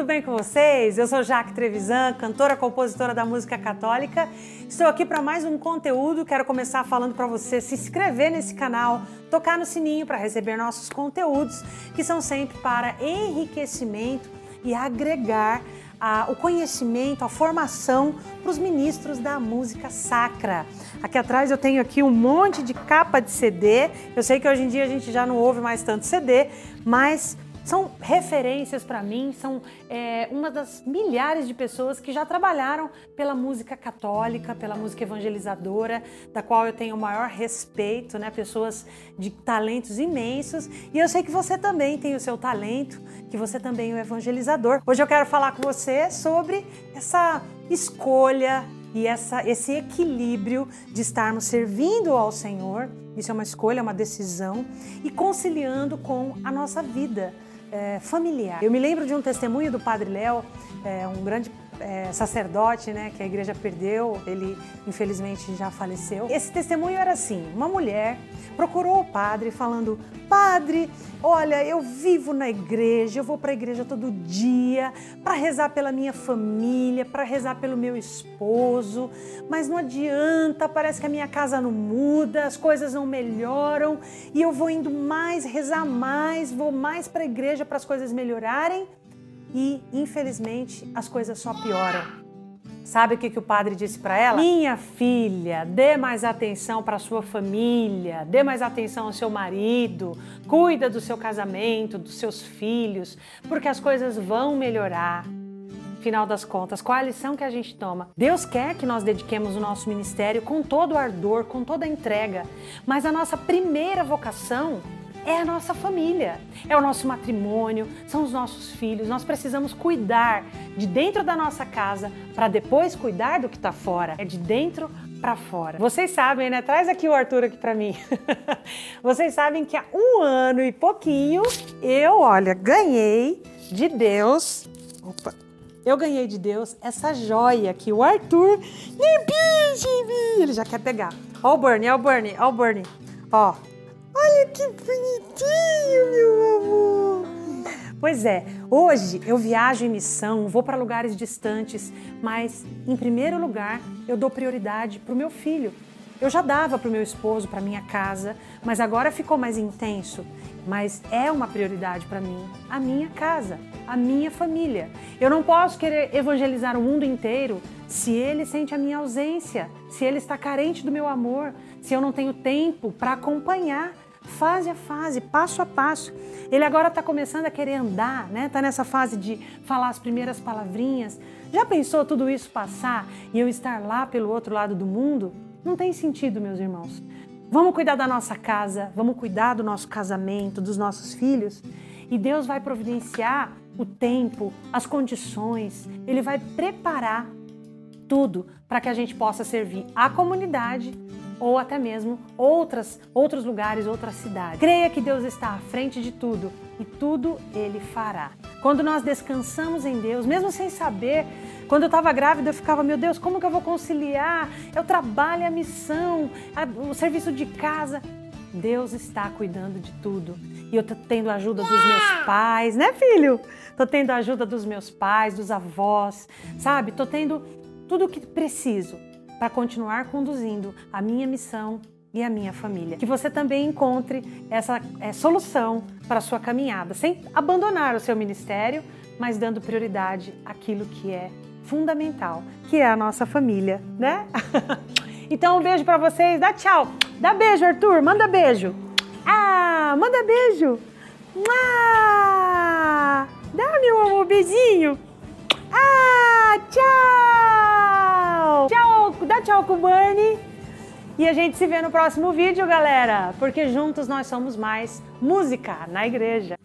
bem com vocês? Eu sou Jaque Trevisan, cantora, compositora da música católica. Estou aqui para mais um conteúdo. Quero começar falando para você se inscrever nesse canal, tocar no sininho para receber nossos conteúdos, que são sempre para enriquecimento e agregar o conhecimento, a formação para os ministros da música sacra. Aqui atrás eu tenho aqui um monte de capa de CD. Eu sei que hoje em dia a gente já não ouve mais tanto CD, mas são referências para mim, são uma das milhares de pessoas que já trabalharam pela música católica, pela música evangelizadora, da qual eu tenho o maior respeito, né? Pessoas de talentos imensos. E eu sei que você também tem o seu talento, que você também é um evangelizador. Hoje eu quero falar com você sobre essa escolha e esse equilíbrio de estarmos servindo ao Senhor. Isso é uma escolha, é uma decisão, e conciliando com a nossa vida familiar. Eu me lembro de um testemunho do Padre Léo, um grande sacerdote, né, que a igreja perdeu, ele infelizmente já faleceu. Esse testemunho era assim: uma mulher procurou o padre falando: padre, olha, eu vivo na igreja, eu vou para a igreja todo dia para rezar pela minha família, para rezar pelo meu esposo, mas não adianta, parece que a minha casa não muda, as coisas não melhoram e eu vou indo mais, rezar mais, vou mais para a igreja para as coisas melhorarem e, infelizmente, as coisas só pioram. Sabe o que o padre disse para ela? Minha filha, dê mais atenção para a sua família, dê mais atenção ao seu marido, cuida do seu casamento, dos seus filhos, porque as coisas vão melhorar. Final das contas, qual a lição que a gente toma? Deus quer que nós dediquemos o nosso ministério com todo o ardor, com toda a entrega, mas a nossa primeira vocação é a nossa família, é o nosso matrimônio, são os nossos filhos. Nós precisamos cuidar de dentro da nossa casa para depois cuidar do que está fora. É de dentro para fora. Vocês sabem, né? Traz aqui o Arthur aqui para mim. Vocês sabem que há 1 ano e pouquinho eu, ganhei de Deus. Eu ganhei de Deus essa joia aqui. O Arthur, ele já quer pegar. Ó o Bernie, ó. Olha que bonitinho, meu amor! Pois é, hoje eu viajo em missão, vou para lugares distantes, mas em primeiro lugar eu dou prioridade para o meu filho. Eu já dava para o meu esposo, para minha casa, mas agora ficou mais intenso. Mas é uma prioridade para mim, a minha casa, a minha família. Eu não posso querer evangelizar o mundo inteiro se ele sente a minha ausência, se ele está carente do meu amor, se eu não tenho tempo para acompanhar fase a fase, passo a passo. Ele agora está começando a querer andar, né? Está nessa fase de falar as primeiras palavrinhas. Já pensou tudo isso passar e eu estar lá pelo outro lado do mundo? Não tem sentido, meus irmãos. Vamos cuidar da nossa casa, vamos cuidar do nosso casamento, dos nossos filhos, e Deus vai providenciar o tempo, as condições, Ele vai preparar tudo para que a gente possa servir a comunidade ou até mesmo outros lugares, outras cidades. Creia que Deus está à frente de tudo e tudo Ele fará. Quando nós descansamos em Deus, mesmo sem saber, quando eu estava grávida eu ficava, meu Deus, como que eu vou conciliar? Eu trabalho, a missão, o serviço de casa. Deus está cuidando de tudo. E eu estou tendo a ajuda dos meus pais, né, filho? Estou tendo a ajuda dos meus pais, dos avós, sabe? Estou tendo tudo o que preciso para continuar conduzindo a minha missão e a minha família. Que você também encontre essa solução para a sua caminhada, sem abandonar o seu ministério, mas dando prioridade àquilo que é fundamental, que é a nossa família, né? Então um beijo para vocês, dá tchau, dá beijo, Arthur, manda beijo. Manda beijo. Dá, meu amor, beijinho. Tchau. Tchau, dá tchau com o Bernie. E a gente se vê no próximo vídeo, galera, porque juntos nós somos mais música na igreja.